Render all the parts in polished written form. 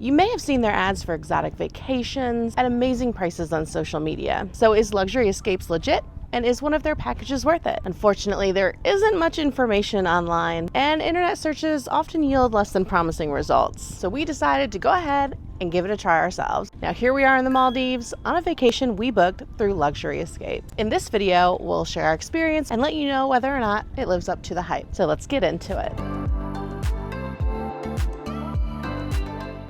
You may have seen their ads for exotic vacations at amazing prices on social media. So is Luxury Escapes legit? And is one of their packages worth it? Unfortunately, there isn't much information online, and internet searches often yield less than promising results. So we decided to go ahead and give it a try ourselves. Now here we are in the Maldives on a vacation we booked through Luxury Escape. In this video, we'll share our experience and let you know whether or not it lives up to the hype. So let's get into it.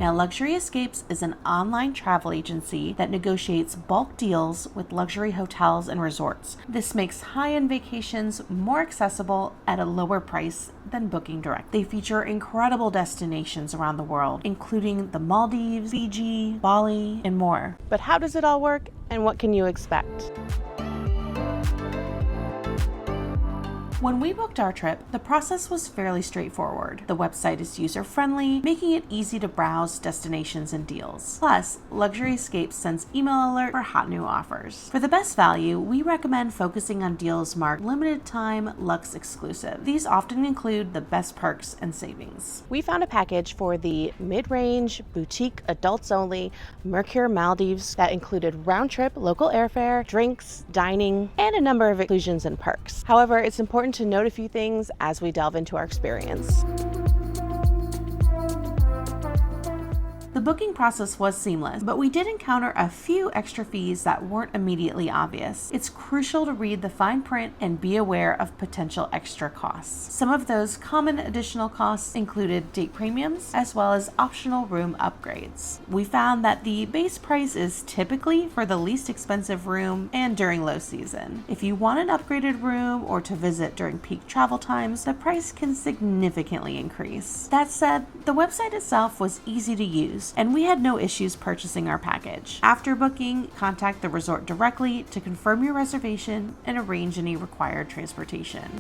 Now, Luxury Escapes is an online travel agency that negotiates bulk deals with luxury hotels and resorts. This makes high-end vacations more accessible at a lower price than booking direct. They feature incredible destinations around the world, including the Maldives, Fiji, Bali, and more. But how does it all work, and what can you expect? When we booked our trip, the process was fairly straightforward. The website is user-friendly, making it easy to browse destinations and deals. Plus, Luxury Escapes sends email alert for hot new offers. For the best value, we recommend focusing on deals marked limited time Lux exclusive. These often include the best perks and savings. We found a package for the mid-range, boutique, adults only Mercure Maldives that included round-trip local airfare, drinks, dining, and a number of inclusions and perks. However, it's important to note a few things as we delve into our experience. The booking process was seamless, but we did encounter a few extra fees that weren't immediately obvious. It's crucial to read the fine print and be aware of potential extra costs. Some of those common additional costs included date premiums as well as optional room upgrades. We found that the base price is typically for the least expensive room and during low season. If you want an upgraded room or to visit during peak travel times, the price can significantly increase. That said, the website itself was easy to use, and we had no issues purchasing our package. After booking, contact the resort directly to confirm your reservation and arrange any required transportation.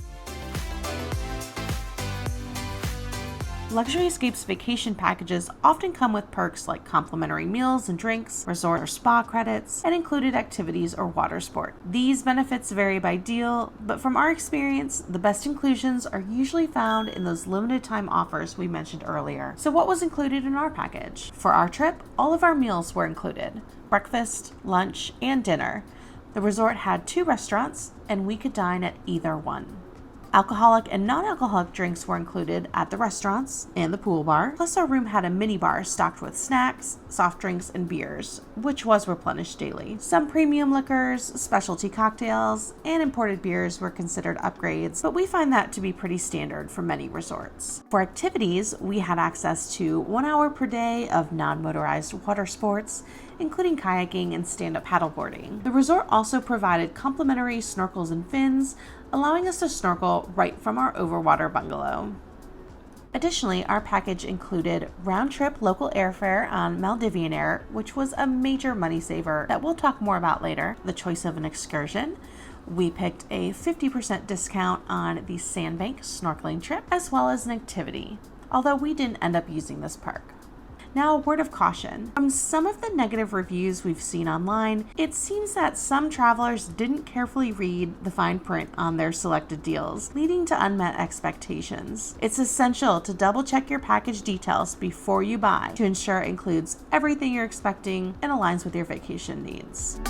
Luxury Escapes vacation packages often come with perks like complimentary meals and drinks, resort or spa credits, and included activities or water sport. These benefits vary by deal, but from our experience, the best inclusions are usually found in those limited time offers we mentioned earlier. So what was included in our package? For our trip, all of our meals were included: breakfast, lunch, and dinner. The resort had 2 restaurants, and we could dine at either one. Alcoholic and non-alcoholic drinks were included at the restaurants and the pool bar. Plus, our room had a mini bar stocked with snacks, soft drinks, and beers, which was replenished daily. Some premium liquors, specialty cocktails, and imported beers were considered upgrades, but we find that to be pretty standard for many resorts. For activities, we had access to 1 hour per day of non-motorized water sports, including kayaking and stand-up paddleboarding. The resort also provided complimentary snorkels and fins, allowing us to snorkel right from our overwater bungalow. Additionally, our package included round-trip local airfare on Maldivian Air, which was a major money saver that we'll talk more about later. The choice of an excursion. We picked a 50% discount on the Sandbank snorkeling trip, as well as an activity, although we didn't end up using this park. Now, a word of caution. From some of the negative reviews we've seen online, it seems that some travelers didn't carefully read the fine print on their selected deals, leading to unmet expectations. It's essential to double check your package details before you buy to ensure it includes everything you're expecting and aligns with your vacation needs.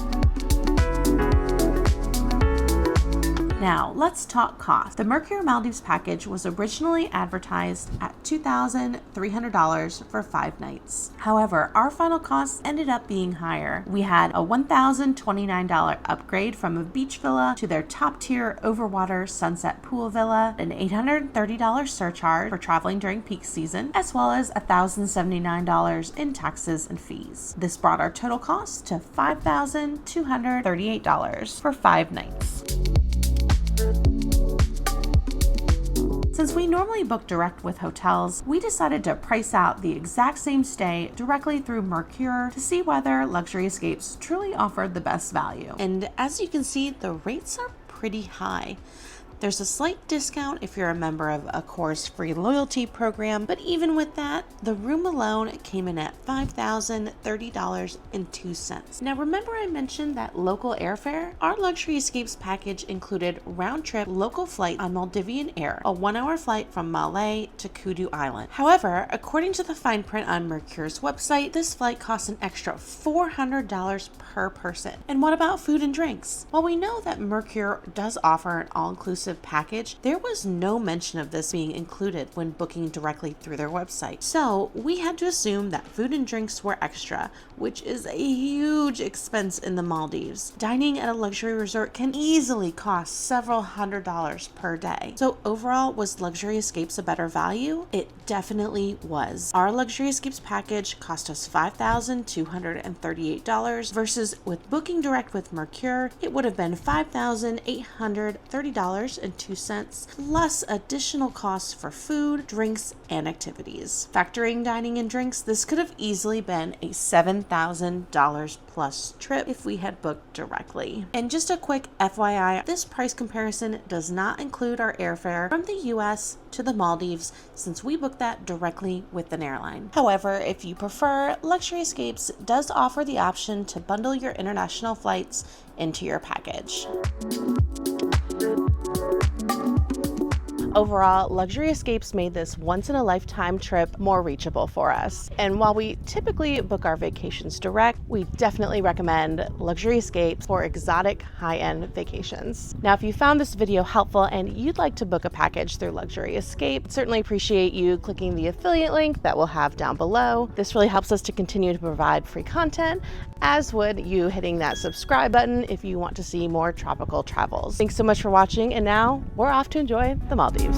Now, let's talk cost. The Mercure Maldives package was originally advertised at $2,300 for 5 nights. However, our final cost ended up being higher. We had a $1,029 upgrade from a beach villa to their top-tier overwater sunset pool villa, an $830 surcharge for traveling during peak season, as well as $1,079 in taxes and fees. This brought our total cost to $5,238 for 5 nights. Since we normally book direct with hotels, we decided to price out the exact same stay directly through Mercure to see whether Luxury Escapes truly offered the best value. And as you can see, the rates are pretty high. There's a slight discount if you're a member of Accor's free loyalty program, but even with that, the room alone came in at $5,030.02. Now remember I mentioned that local airfare? Our Luxury Escapes package included round-trip local flight on Maldivian Air, a 1-hour flight from Malé to Kooddoo Island. However, according to the fine print on Mercure's website, this flight costs an extra $400 per person. And what about food and drinks? While we know that Mercure does offer an all-inclusive package, there was no mention of this being included when booking directly through their website. So we had to assume that food and drinks were extra, which is a huge expense in the Maldives. Dining at a luxury resort can easily cost several $100s per day. So overall, was Luxury Escapes a better value? It definitely was. Our Luxury Escapes package cost us $5,238 versus with booking direct with Mercure, it would have been $5,830.02 plus additional costs for food, drinks, and activities. Factoring dining and drinks, this could have easily been a $7,000 plus trip if we had booked directly. And just a quick FYI, this price comparison does not include our airfare from the US to the Maldives since we booked that directly with an airline. However, if you prefer, Luxury Escapes does offer the option to bundle your international flights into your package. Overall, Luxury Escapes made this once-in-a-lifetime trip more reachable for us. And while we typically book our vacations direct, we definitely recommend Luxury Escapes for exotic high-end vacations. Now, if you found this video helpful and you'd like to book a package through Luxury Escape, certainly appreciate you clicking the affiliate link that we'll have down below. This really helps us to continue to provide free content, as would you hitting that subscribe button if you want to see more tropical travels. Thanks so much for watching, and now we're off to enjoy the Maldives.